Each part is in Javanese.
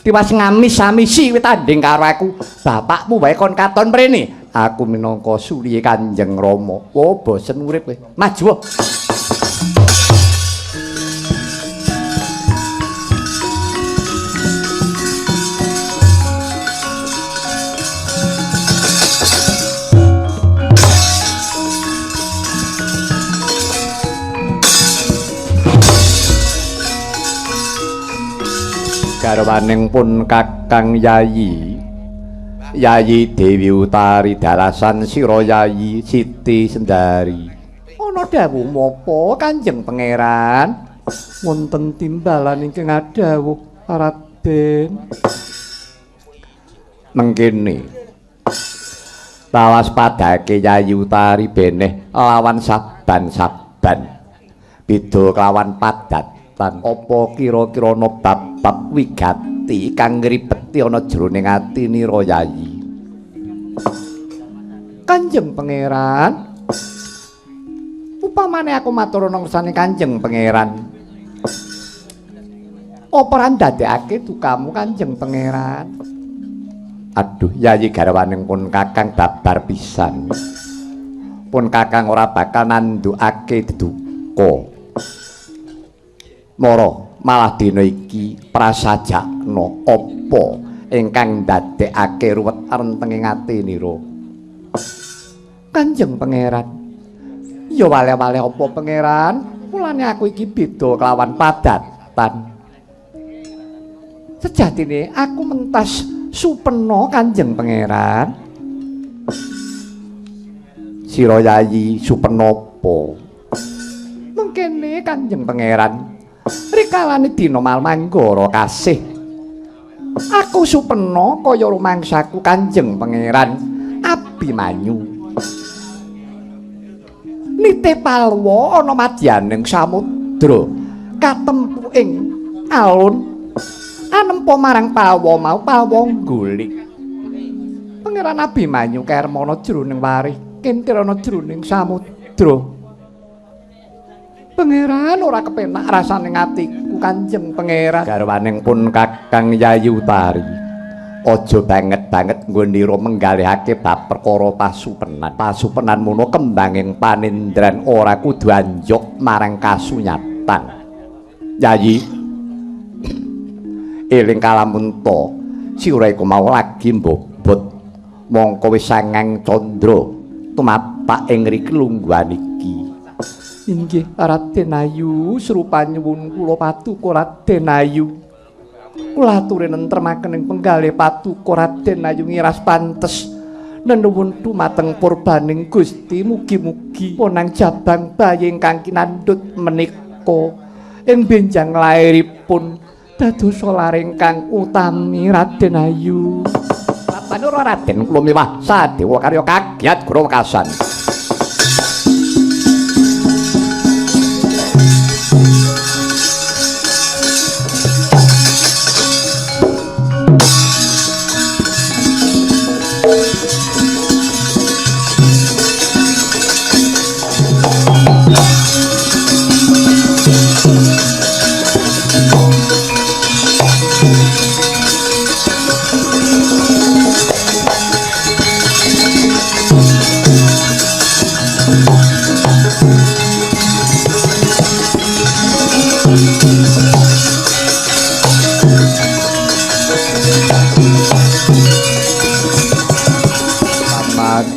tiwas ngamis-amisi wit tanding karo aku. Bapakmu wae kon katon mrene. Aku minangka suliye Kanjeng Rama. Oh, bosen urip kowe. Maju. Garwaning pun Kakang Yayi Dewi Utari dalasan sira Yayi Siti Sendari. Ana dawuh menapa Kanjeng Pangeran? Wonten timbalan ingkang dawuh Raden. Mengkene lawas padake Yayi Utari beneh lawan saban-saban. Beda kelawan padat. Apa kira-kira ana bab-bab wigati kang ngribeti ana jroning atinira Yayi? Kanjeng Pangeran, upamane aku matur nangsane Kanjeng Pangeran, apa ora ndadekake dukamu Kanjeng Pangeran? Aduh, Yayi garwaning pun Kakang babar pisan. Pun Kakang ora bakal nandukake duka. Mara malah dina iki prasajakna apa ingkang ndadekake ruwet rentenging atinira. Kanjeng Pangeran, ya wale-wale apa Pangeran? Mulane aku iki beda kelawan padatan. Sejatine aku mentas supena Kanjeng Pangeran. Sira Yayi supena apa? Mengkene Kanjeng Pangeran. Rikalane dina Malmanggara kasih. Aku supena kaya rumangsaku Kanjeng Pangeran Abimanyu. Nite Palwa ana madyaning samudra katempu ing alun anempa marang Palwa mau Palwa nggolik. Pangeran Abimanyu kermana jroning warih kintir ana jroning samudra. Pangeran ora kepenak rasane atiku Kanjeng Pangeran. Garwaning pun Kakang Yayi Utari. Aja banget-banget nggonira menggalihake bab perkara pasupenan. Pasupenan mono kembanging panindran ora kudu anjuk marang kasunyatan. Yayi, eling kalamun to sira iku mau lagi mbobot mongko wis sangang candra tumapak ing ngriki lungguhan iki. Inggih Raden Ayu, serupa nyuwun kula patuko Raden Ayu. Kula aturi nentremaken ing penggalih patuko Raden Ayu ngiras pantes nenuwun dumateng purbaning Gusti, mugi-mugi ponang jabang bayi ingkang kinandhut menika ing benjang lairipun dados lar ingkang utami Raden Ayu. Panura Raden kula miwah sadewa karya kagiat guru wekasan.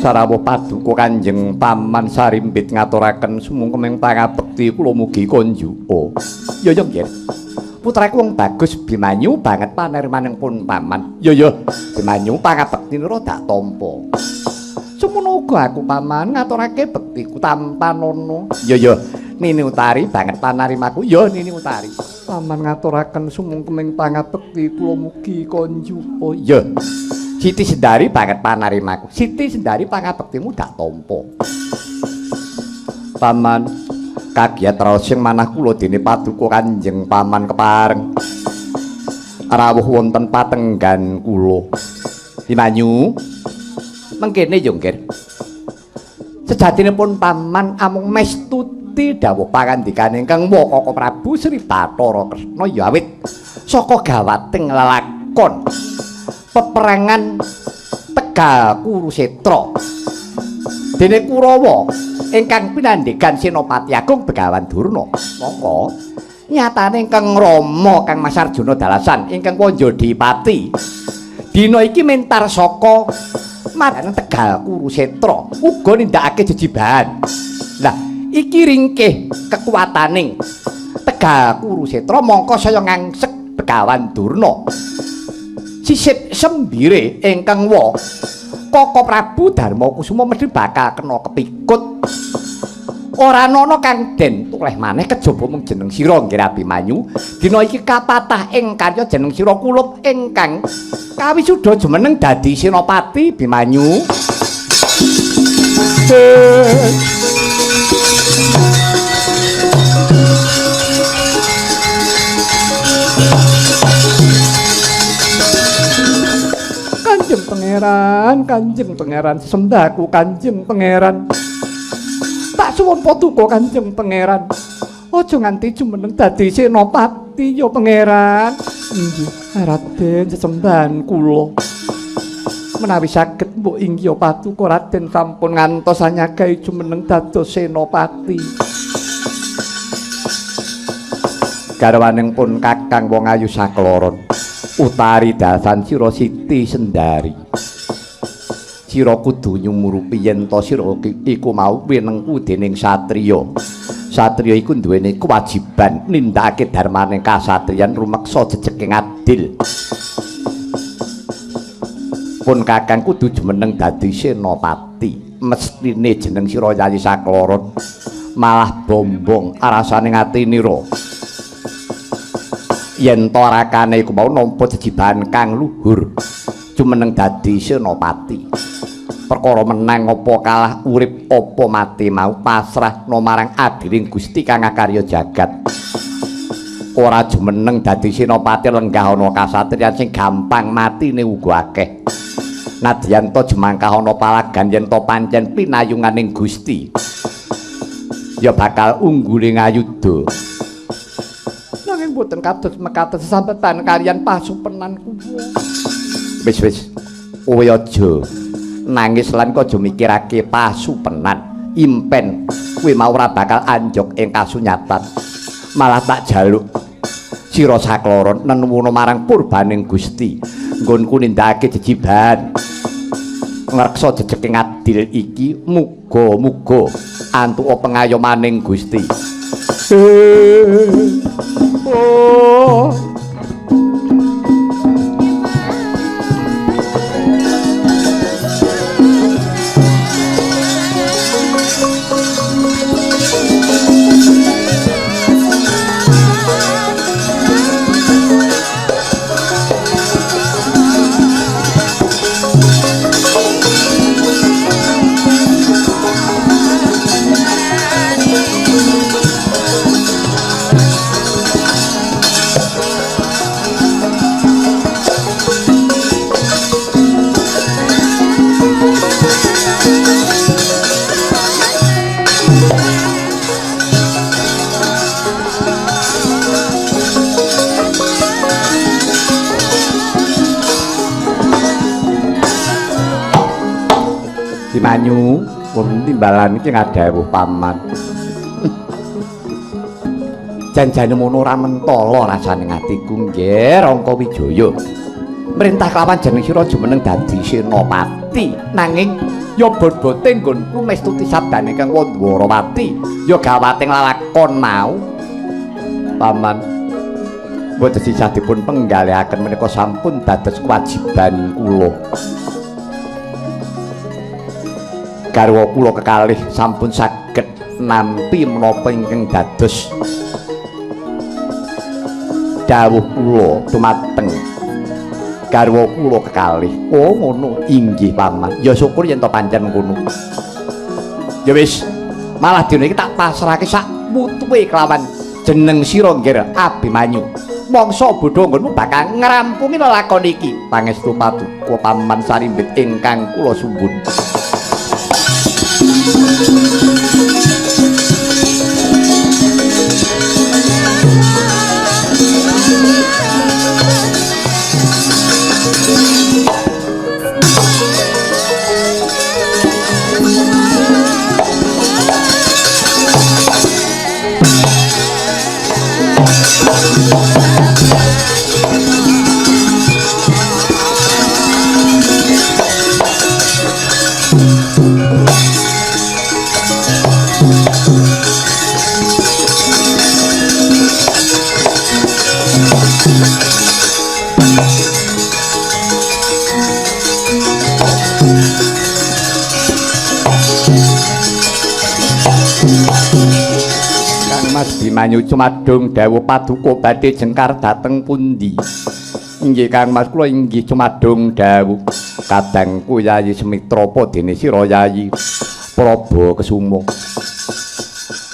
Sarawuh paduka Kanjeng Paman sarimbit ngaturaken sumungkeming pangabekti kula mugi konjuka. Ya ya nggih. Putraku wong bagus Bimanyu banget panirmaning pun Paman. Ya ya Bimanyu pangabektinira dak tampa. Semono uga aku Paman ngaturake bektiku tanpa nono. Ya ya Nini Utari banget panarimaku. Ya Nini Utari. Paman ngaturaken sumungkeming pangabekti kula mugi konjuka. Ya. Siti Sendari banget panarimaku. Siti Sendari pangabektimu dak tampa. Paman kagiat raos sing manah kula dene paduka Kanjeng Paman kepareng. Rawuh wonten patenggan kula. Bimanyu mengkene yo nggih. Sejatinipun Paman amung mestuti dawuh pangandikaning Kang Wakaka Prabu Sri Bathara Kresna ya awit saka gawating lelaki lakon peperangan Tegal Kurusetra dene Kurawa ingkang pinandhegan Senopati Agung Begawan Durna. Mongko nyatane ingkang Rama Kang Mas Arjuna Dalasan ingkang Wanjadipati dina iki mentar saka madane Tegal Kurusetra uga nindakake jejibahan. Lah iki ringkih kekuataning Tegal Kurusetra mongko saya ngangsek Begawan Durna sisip sembire ingkang wa Koko Prabu Darmakusuma mesti bakal kena kepikut. Ora ana kang den tuleh maneh kejaba mung jeneng sira nggih Abimanyu. Dina iki kapatah ing karya jeneng sira kulup ingkang kawisuda jumeneng dadi Senopati Bimanyu. Kanjeng Pangeran, sembahku Kanjeng Pangeran. Tak suwun paduka Kanjeng Pangeran. Aja nganti jumeneng dadi Senopati ya Pangeran. Inggih, Raden sesembahan kula. Menawi saged mbok inggih paduka Raden sampun ngantos anyagahi jumeneng dados Senopati. Garwaning pun Kakang Wong Ayu sakloron. Utari dasan sira Siti Sendari. Sira kudu nyumurupi yen to sira iku mau winengku dening satriya. Satriya iku duweni kewajiban nindakake dharmane kasatriyan rumeksa jejeking adil. Pun Kakang kudu jumeneng dadi Senopati. Mestine jeneng sira Yayi sakloron malah bombong arasane ngatinira. Yen to rakane iku mau nampa jejibahan kang luhur jumeneng dadi Senopati. Perkara menang apa kalah urip apa mati mau pasrah marang adiring Gusti kang akarya jagat. Ora jumeneng dadi Senopati lenggah ana kasatriyan sing gampang matine uga akeh. Nadyan to jemangkah ana palagan yen to pancen pinayunganing Gusti ya bakal unggule ngayuda. Nanging boten kados mekaten sesambetan kaliyan pasupenan kula. Wis kowe aja nangis lan kok aja mikirake pasupenan. Impen kuwi mau ora bakal anjok ing kasunyatan. Malah tak jaluk sira sakloron nenuwuna marang purbaning Gusti nggonku nindakake jejibahan ngreksa jejeking adil iki muga-muga antuk pengayomaning Gusti. Oh Manyu wong timbalan iki ngadhawuh paman. Janjane mono ora mentala rasane atiku nggih Rangka Wijaya. Merintah kelawan jeneng sira jumeneng dadi Senopati. Nanging ya bobote nggonku mestuti sabdane Kang Wandwarawati ya gawating lalakon mau. Paman boten sisah dipun penggalihaken menika sampun dados kewajiban kula. Garwa kula kekalih sampun saged nampi menapa ingkang dados dawuh kula dumateng garwa kula kekalih. Oh ngono inggih paman. Ya syukur yen to pancen ngono. Ya wis malah dina iki tak pasrahke sak mutuhe kelawan jeneng sira nggih Abimanyu. Mangsa bodho nggonmu bakal ngrampungi lelakon iki. Pangestu paduka paman sarimbit ingkang kula sumbun. Mas Bimanyu Cumadung dawuh paduka badhe jengkar dhateng pundi? Inggih Kang Mas kula inggih Cumadung dawuh kadangku Yayi Semitrapa dene sira Yayi Praba Kesuma.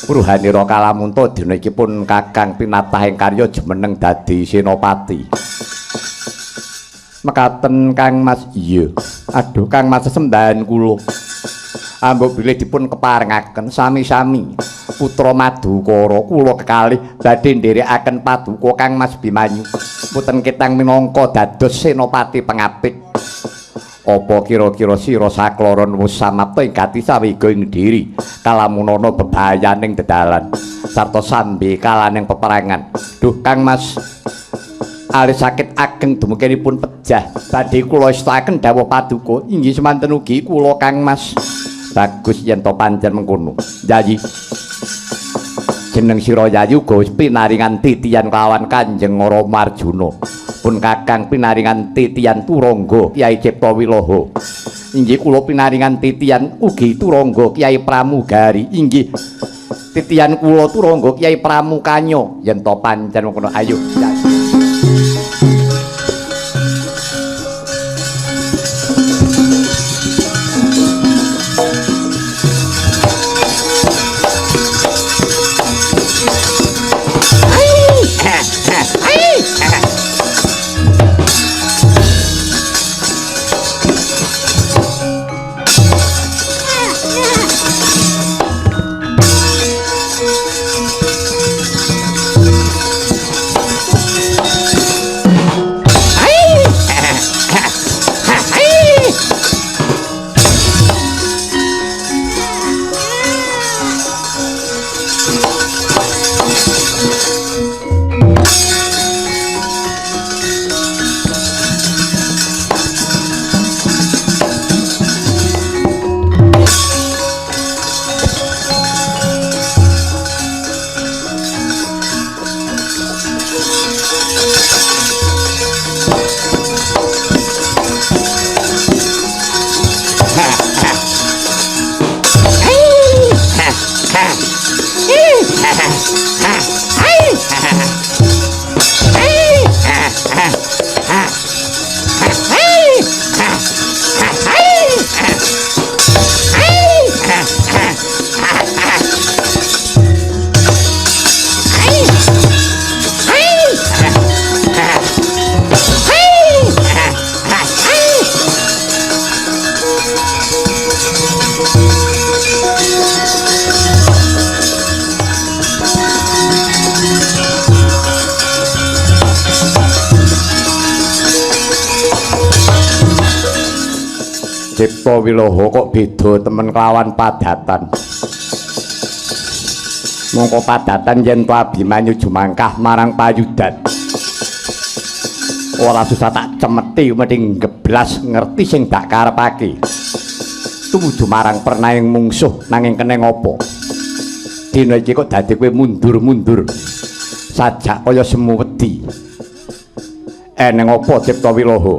Pruhanira Kalamunta dina iki pun Kakang pinatahing karya jumeneng dadi senopati. Mekaten Kang Mas. Iya. Aduh Kang Mas sesembahan kula. Ambok bilih dipun keparengaken sami-sami putra Madukara kula kekalih badhe nderekaken paduka Kang Mas Bimanyu mboten ketang minangka dados senopati pengapit. Apa kira-kira sira sakloron wis samapta ing gati sawiga ing diri kalamunana bebayaning dedalan sarta sambe kalaning peperangan. Duh Kang Mas alis sakit ageng dumukenipun pejah badhe kula istakaken dawuh paduka inggih semanten ugi kula Kang Mas. Bagus yen to pancen mengkono. Yayi. Jeneng sira Yayi uga wis pinaringan titian kelawan Kanjeng Rama Arjuna. Pun Kakang pinaringan titian turangga Kyai Cipta Wilaha. Inggih kula pinaringan titian ugi turangga Kyai Pramugari. Inggih titian kula turangga Kyai Pramukanya. Yen to pancen mengkono ayo. Yayi. Cipta Wilaha kok beda temen kelawan padatan. Mongko padatan yen to Abimanyu jumangkah marang payudan. Ora susah tak cemeti mending geblas ngerti sing dak karepake. Tumuju marang pernahing mungsuh nanging keneng apa? Dina iki kok dadi kowe mundur-mundur. Sajak kaya semu wedi. Eneng apa Cipta Wilaha?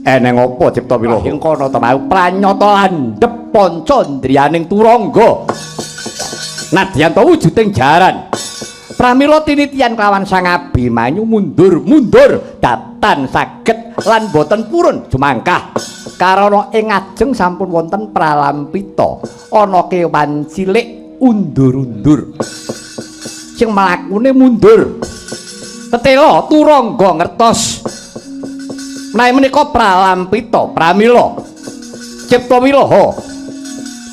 Eneng apa Cipta Wilaha? Ing kono to mau pranyata landhep pancandriyaning turangga. Nadyan to wujuding jaran. Pramila tinitian kelawan Sang Abimanyu mundur-mundur datan saged lan boten purun jumangkah. Karana ing ajeng sampun wonten pralampita ana kewan cilik undur-undur. Sing mlakune mundur. Tetela turangga ngertos menawi menika pralampita pramila Cipta Wilaha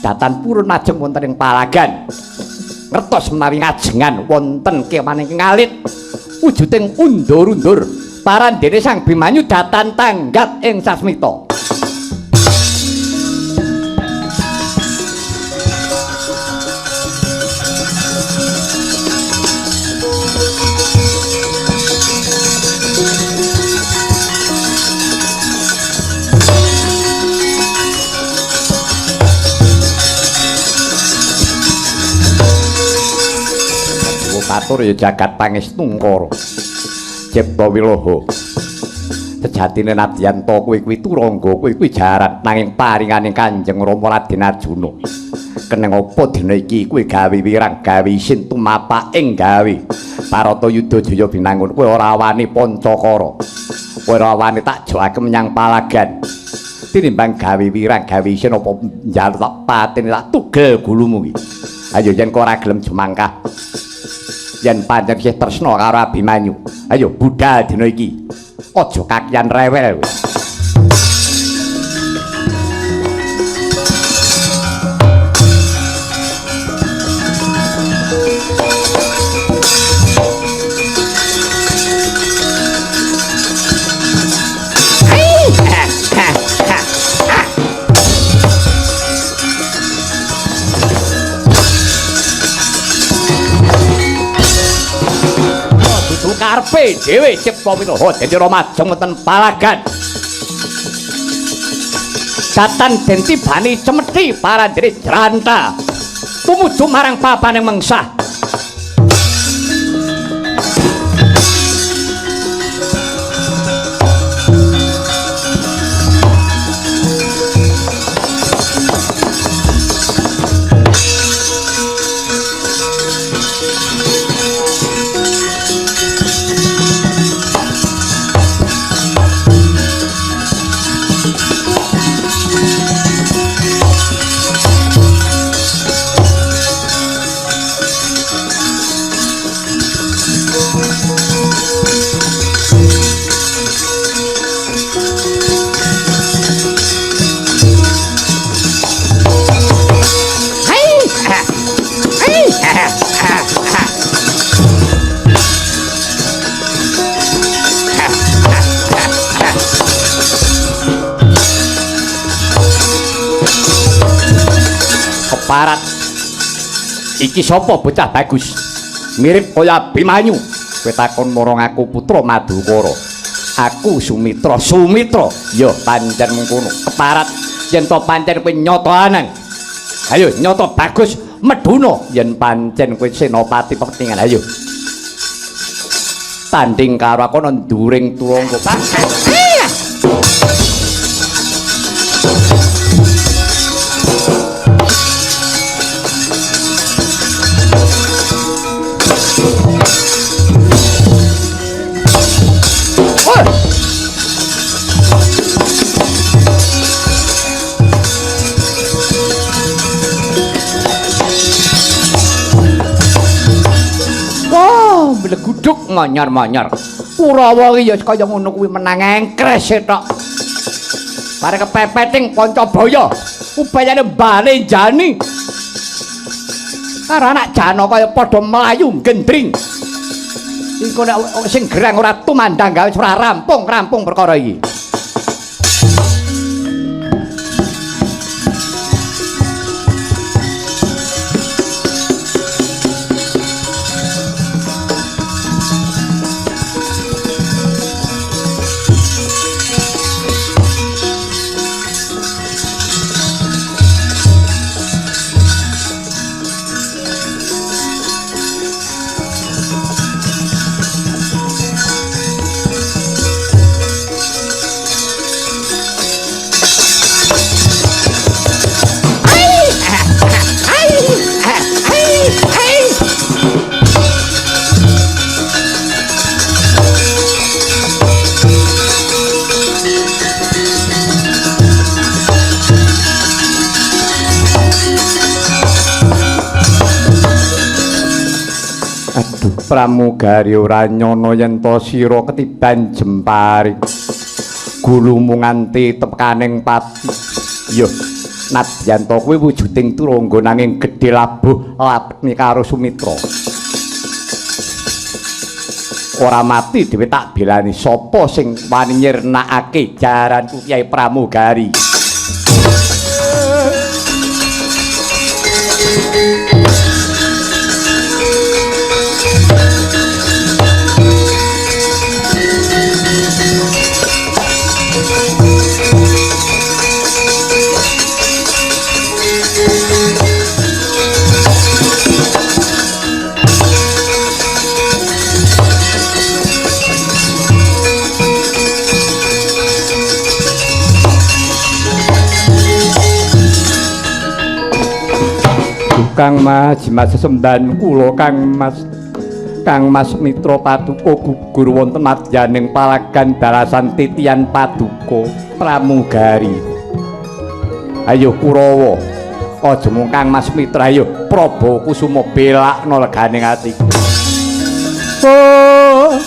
datan purun ajeng wonten ing palagan ngertos menawi ngajengan wonten kewan ingkang alit wujuding undur-undur parandene Sang Bimanyu datan tanggat ing sasmita. Atur ya jagat pangestu ngkara. Cipta Wilaha. Sejatine Nadyanto kowe kuwi turangga, kowe kuwi jaran nanging paringaning Kanjeng Rama Raden Arjuna. Keneng apa dina iki kowe gawe wirang gawe isin tumapak ing gawe Parata Yudhajaya binangun kowe ora wani Pancakara. Kowe ora wani tak joake menyang Palagan. Tinimbang gawe wirang gawe isin apa njaluk tak patene tak tugel gulumu iki. Ayo yen kowe ora gelem jumangkah. Yen pancen isih tresna karo Abimanyu. Ayo budal dina iki. Aja kakian rewel kowe. Karepe dhewe Cipta Wilaha dadi ramajang wonten Palagan. Datan den tibani cemethi parandene Jranta tumuju marang papaning mengsah. Parat iki sapa bocah bagus mirip kaya Abimanyu. Kowe takon marang aku putra Madukara, aku Sumitra. Ya pancen mengkono. Keparat yen to pancen kowe nyata anang, ayo nyata bagus meduna. Yen pancen kowe senopati pentingan, ayo tanding karo aku nang nduring turangga. Leguduk manyar-manyar. Kurawa iki ya kaya ngono kuwi menang engkres tok. Bare kepepeting Pancabaya, upayane bali jani. Karo anak Janaka kaya padha mlayu gendring. Iku nek sing gerang ora tumandang gawe ora rampung perkara iki. Pramugari ora nyono yen to sira ketiban jemparing gulumu nganti tekaning pati. Yo Nadyanto kuwi wujuding turangga nanging gedhe labuh lapni karo Sumitra. Ora mati dhewe tak belani sapa sing wani nyirnakake jaranku Kyai Pramugari. Kang Mas Jimat sesembahan kula Kang Mas Mitra Paduka gugur wonten madyaning palagan dalasan titian Paduka pramugari. Ayo Kurawa, aja mung Kang Mas Mitra, ayo Prabu Kusuma belakno leganing atiku. Oh.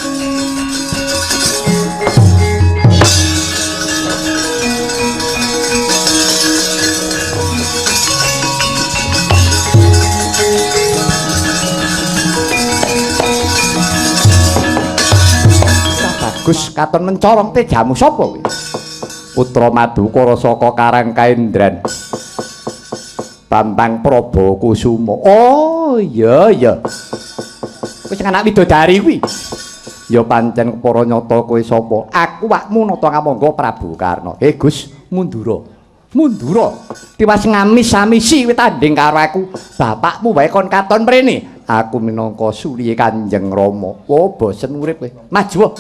Gus katon mencorong te jamu sapa kuwi? Putra Madukara saka Karang Kaendran. Bambang Prabakusuma. Oh, iya iya. Kowe sing anak widodari kuwi. Ya pancen para nyata kowe sapa? Aku wakmu nata ngamangga Prabu Karna. Gus, mundura. Mundura. Tiwas ngamis-amisi kowe tanding karo aku. Bapakmu wae kon katon mrene. Aku minangka suliye Kanjeng Rama. Oh, bosen urip kowe. Maju.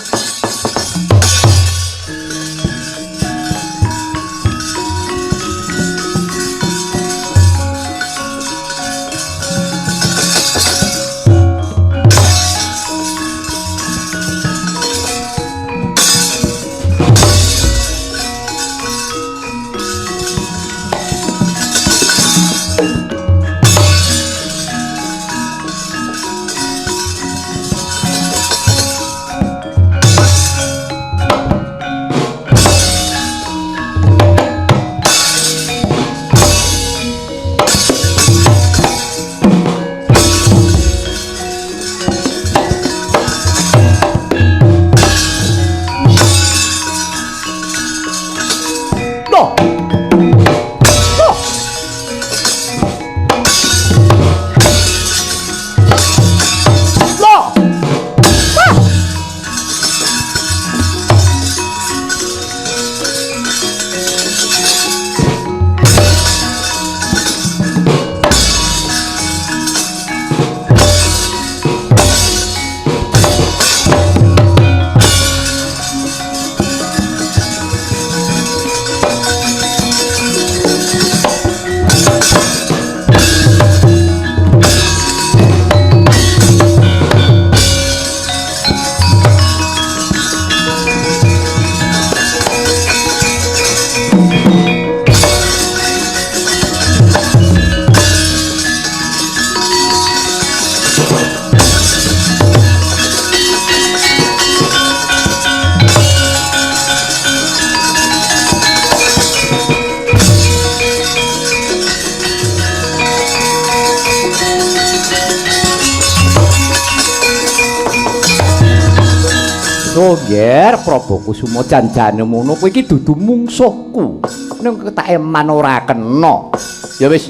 Ger Prabakusuma janjane mono kowe iki dudu mungsuhku. Ning ketake man ora kena. Ya wis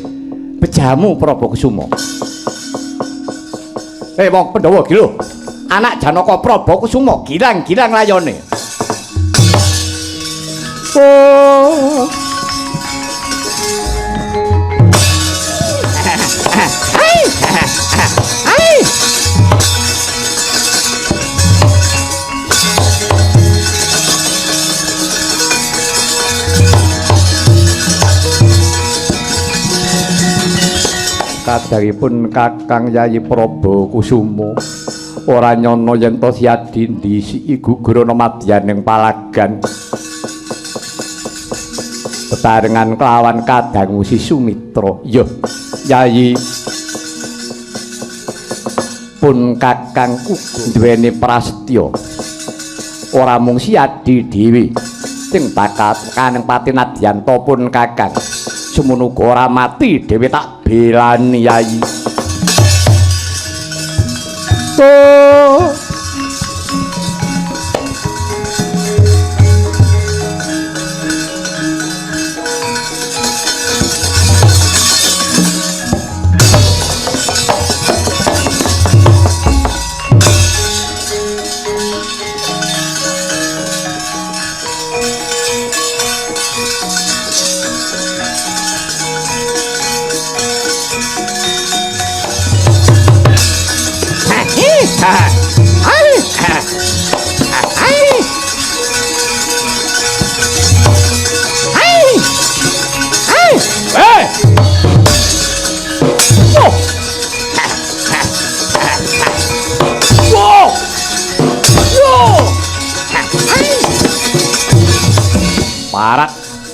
bejamu Prabakusuma. Wong Pandhawa iki lho. Anak Janaka Prabakusuma girang-girang layone. Oh. Kadaripun Kakang Yayi Prabakusuma ora nyono yen to Siadi ndisiki gugurana madyaning palagan bebarengan kelawan kadang si Sumitra. Ya Yayi pun Kakangku duweni prasetya ora mung Siadi dhewe sing bakal kaneng Patinadyanto pun Kakang semono uga ora mati dhewe tak belani Yayi. Oh.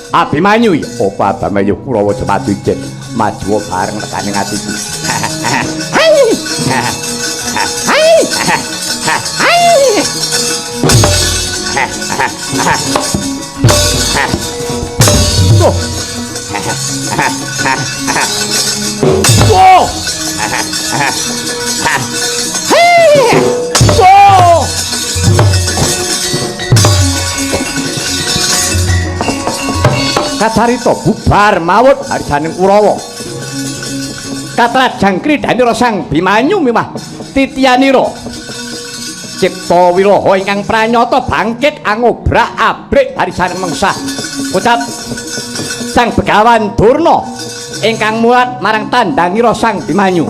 Abimanyu ya apa Abimanyu Kurawa maju jen maju bareng tekaning atiku. Kacarita bubar mawut harisaning Kurawa. Katrajang kridhanira Sang Bimanyu mimah titiyanira. Cipta wilaha ingkang pranyata bangkit angobrak-abrik harisaning mengsah. Ucap Sang Begawan Durna ingkang mulat marang tandhangira Sang Bimanyu.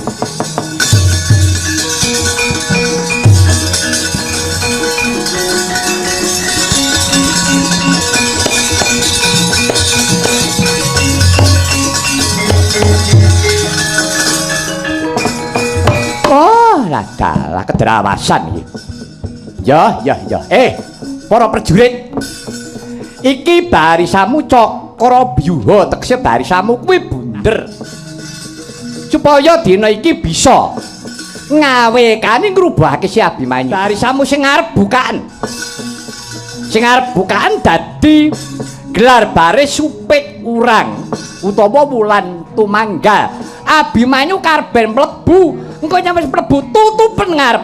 Dalah kedrawasan iki. Ya. Para prajurit. Iki barisamu Cakra Byuha, tegese barisamu kuwi bunder. Supaya dina iki bisa ngawekani ngrubuhake si Abimanyu. Barisamu sing arep bukaan. Sing arep bukaan dadi gelar baris supit urang utawa wulan tumanggal. Abimanyu karben mlebu. Engko nyampe mlebu tutupen ngarep.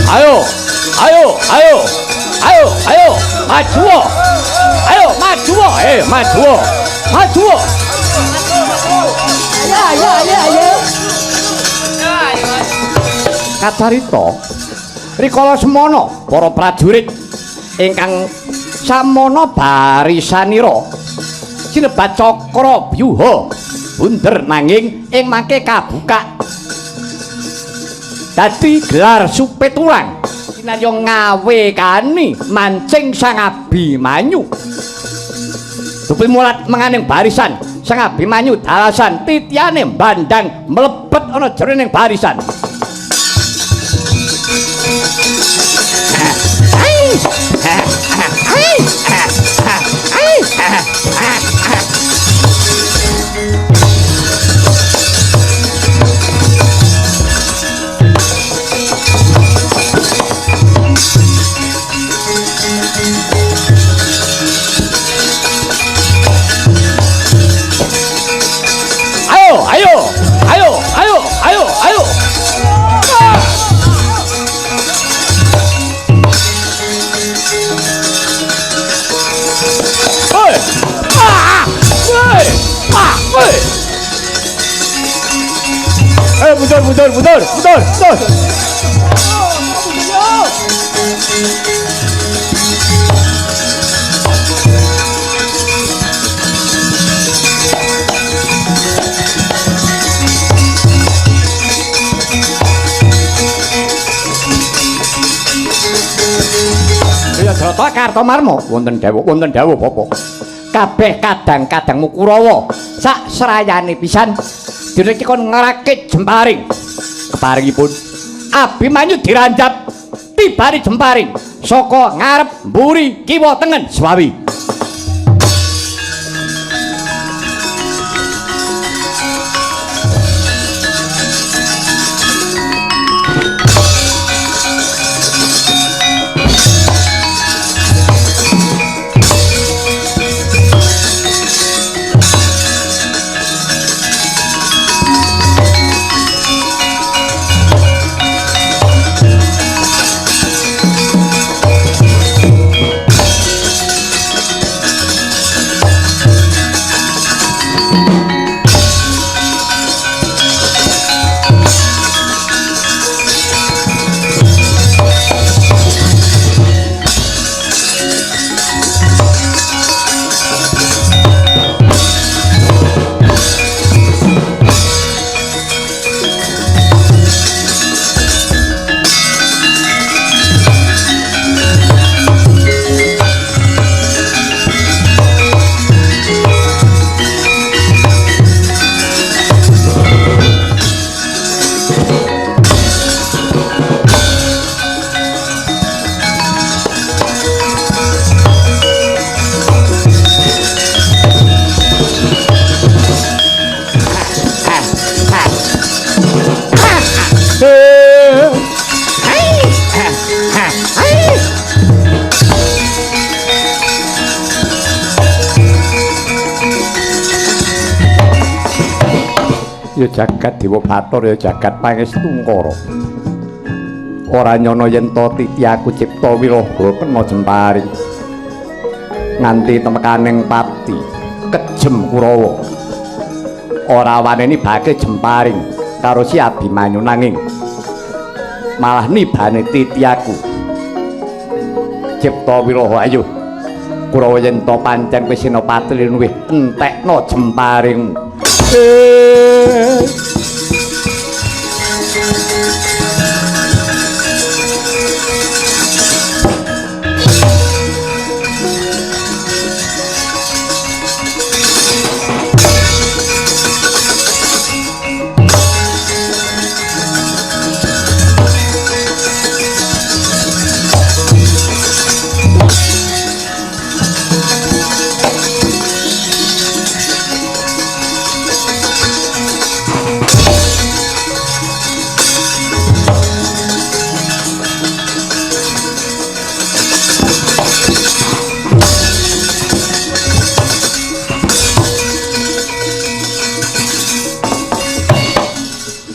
Ayo, maju. Ayo, maju. Maju. Ayo. Kacarita rikala semana para prajurit ingkang samana barisanira sinebat Cakra Byuha bunder nanging ing mangke kabukak dadi gelar supit urang sinarya ngawekani mancing Sang Abimanyu. Dupi mulat menganing barisan Sang Abimanyu dalasan titiane bandang mlebet ana jroning barisan. Ayo. Mundur. Ya Drata Kartamarma wonten dawuh Bapak. Kabeh kadang-kadangmu Kurawa sak serayane pisan dina iki kon ngerakit jemparing. Keparingipun Abimanyu diranjap tibari jemparing saka ngarep mburi kiwa tengen Swawi. Ya jagat Dewa Bathara ya jagat Pangestungkara. Ora nyono yen to titi aku cipta wilaha kena jemparing. Nganti temekaning pati kejem Kurawa. Ora waneni bage jemparing karo si Abimanyu nanging malah nibane titi aku. Cipta wilaha ayo Kurawa yen to pancen wis senopati luwih entekno jemparingmu.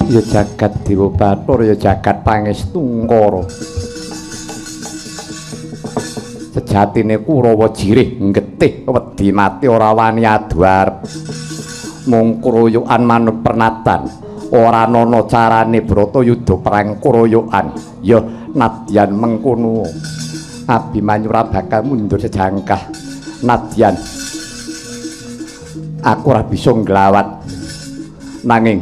Ya jagat Dewa Bathara ya jagat Pangestungkara. Sejatine Kurawa jirih getih wedi mati ora wani adu arep. Mung kroyokan manut pernatan, ora ana carane Bratayuda perang kroyokan. Ya nadyan mengkono Abimanyu ora bakal mundur sejangkah. Nadyan aku ora bisa nglawat nanging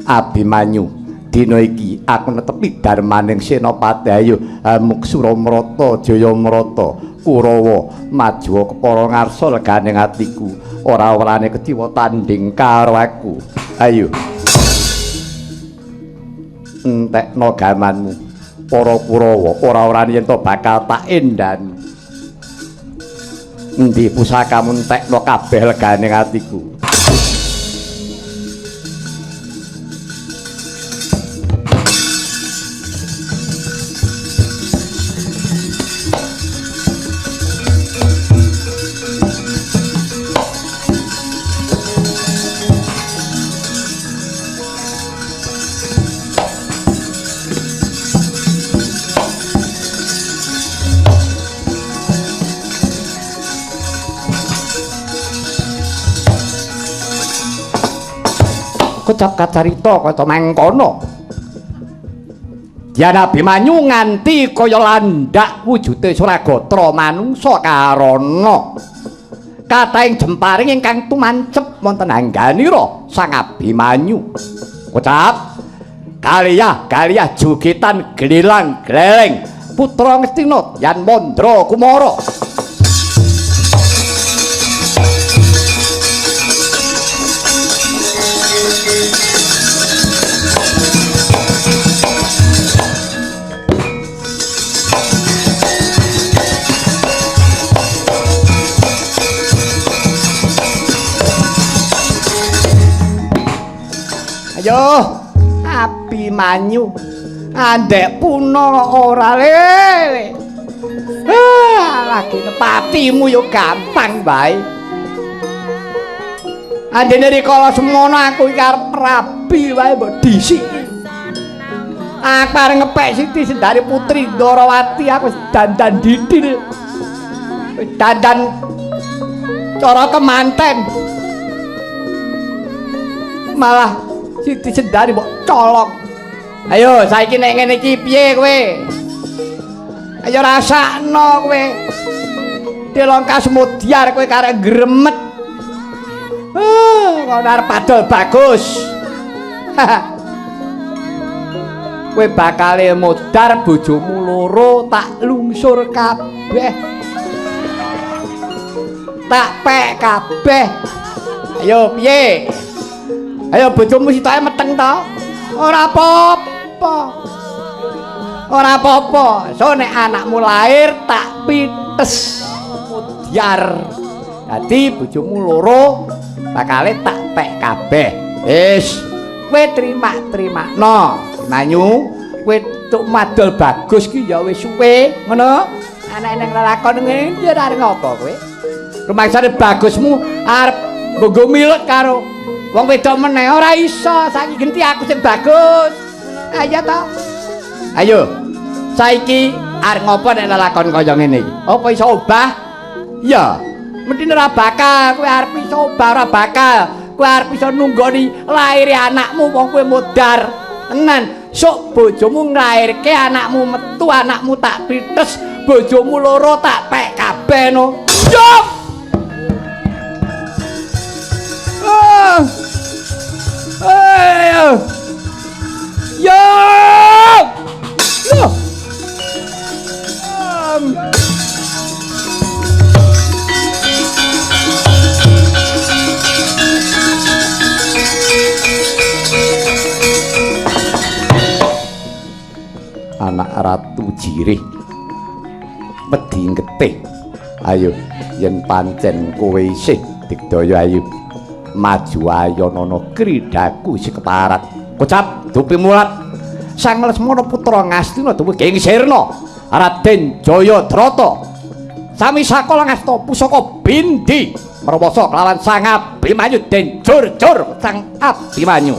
Abimanyu dina iki aku netepi darmaning senopati ayo Muksuramrata Jayamrata Kurawa maju kepara ngarsa leganing atiku ora-orane keciwa tanding karo aku ayo entekno gamanmu para Kurawa ora-orane yen to bakal tak endani endi pusakamu entekno kabeh leganing atiku. Kocap kacarita kaya mangkono. Yen Abimanyu nganti kaya landhak wujude Suragatra manungsa karana katahing jemparing ingkang tumancep wonten angganira Sang Abimanyu. Kocap kaliyah jugitan gelilang gleleng putra Ngastina Yan Mandra Kumara. Ayo Abimanyu andek puna ora lele lagi nepatimu yo gampang bae andene rikala semono aku iki arep rabi wae mbok disiki aku arep ngepek Siti Sendari Putri Ndarawati aku wis dandan didil dandan cara kemanten malah Siti Sendari mbok colok. Ayo saiki nek ngene iki piye kowe? Ayo rasakno kowe. Dilongkas mudyar kowe karek gremet. Kok arep padol bagus. Kowe bakal modar bojomu loro tak lungsur kabeh. Tak pek kabeh. Ayo piye? Ayo bojomu sitoke meteng to. Ora apa-apa. Ora apa-apa. So nek anakmu lahir tak pites mudyar. Dadi bojomu loro bakale tak pek kabeh. Wis, kowe terima-terima. Manyu, kowe tuk madol bagus ki ya wis suwe, ngono. Anak ning lelakon ngene ya arep ngopo kowe? Rumangsane bagusmu arep nggo milut karo Wong wedok meneh ora iso, saiki genti aku sing bagus. Ayo to. Ayo. Saiki arep ngopo nek lakon kaya ngene iki? Apa iso obah? Ya. Mesti ora bakal, kowe arep iso obah ora bakal. Kowe arep iso nunggoni laire anakmu wong kowe modar. Tenan, sok bojomu nglairke anakmu metu, anakmu tak pites, bojomu loro tak pek kabeh no. Yup. Ayo. Yo! Yo! Anak ratu jirih wedi getih. Ayo yen pancen kowe isih digdaya ayu maju ayo nono kridaku si keparat kocap dupi mulat sang Lesmana putra Ngastina duwe Geng Sirna Raden Jayadrata sami sakola ngasta pusaka bindi merwasa kelawan sang Abimanyu den jur-jur sang Abimanyu.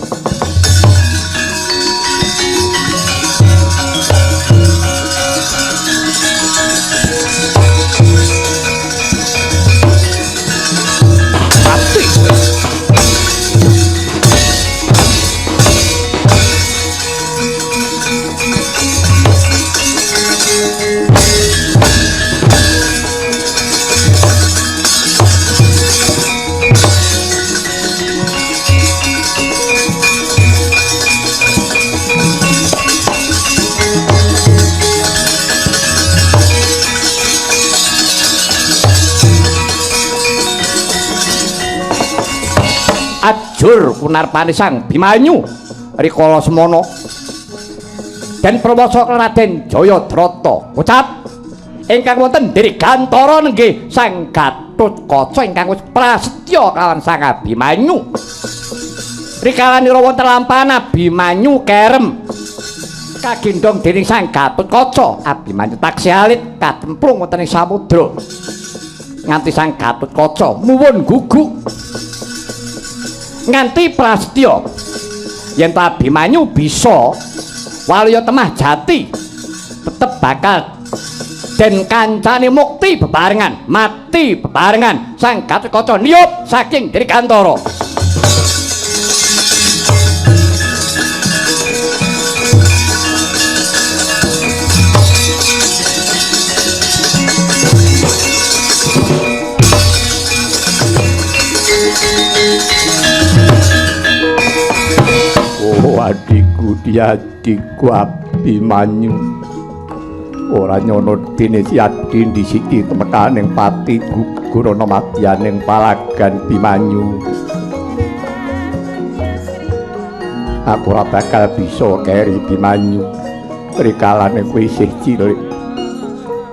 Ajur punarpane sang Bimanyu rikala semana dan prabasa Raden Jayadrata ucap ingkang wonten Dirgantara nenggih sang Gatotkaca ingkang wis prasetya kalawan sang Abimanyu rikalanira wonten lampahan Abimanyu kerem kagendhong dening sang Gatotkaca. Abimanyu taksih alit katemplung wonten ing samudra nganti sang Gatotkaca nuwun guguk nganti prasetya yen Abimanyu bisa walya temah jati tetep bakal den kancane mukti bebarengan mati bebarengan sang Gatotkaca niyup saking Dirgantara. Adikku diadikku Abimanyu ora nyono dene si adi disiki temekaning pati gugur ana madyaning palagan Bimanyu. Aku ora bakal bisa keri Bimanyu rikalane kowe isih cilik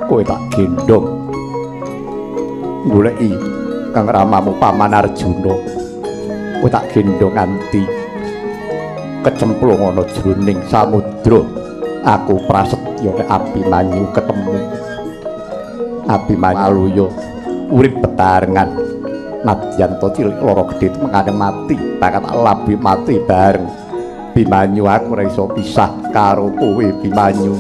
kowe tak gendhong goleki Kang Ramamu Paman Arjuna kowe tak gendhong nganti kecemplung ana jroning samudra. Aku prasetya nek Abimanyu ketemu Abimanyu aluya urip betarengan nadyan to cilik lara gedhe mengane mati bakat labi mati bareng Bimanyu. Aku ora iso pisah karo kowe Bimanyu.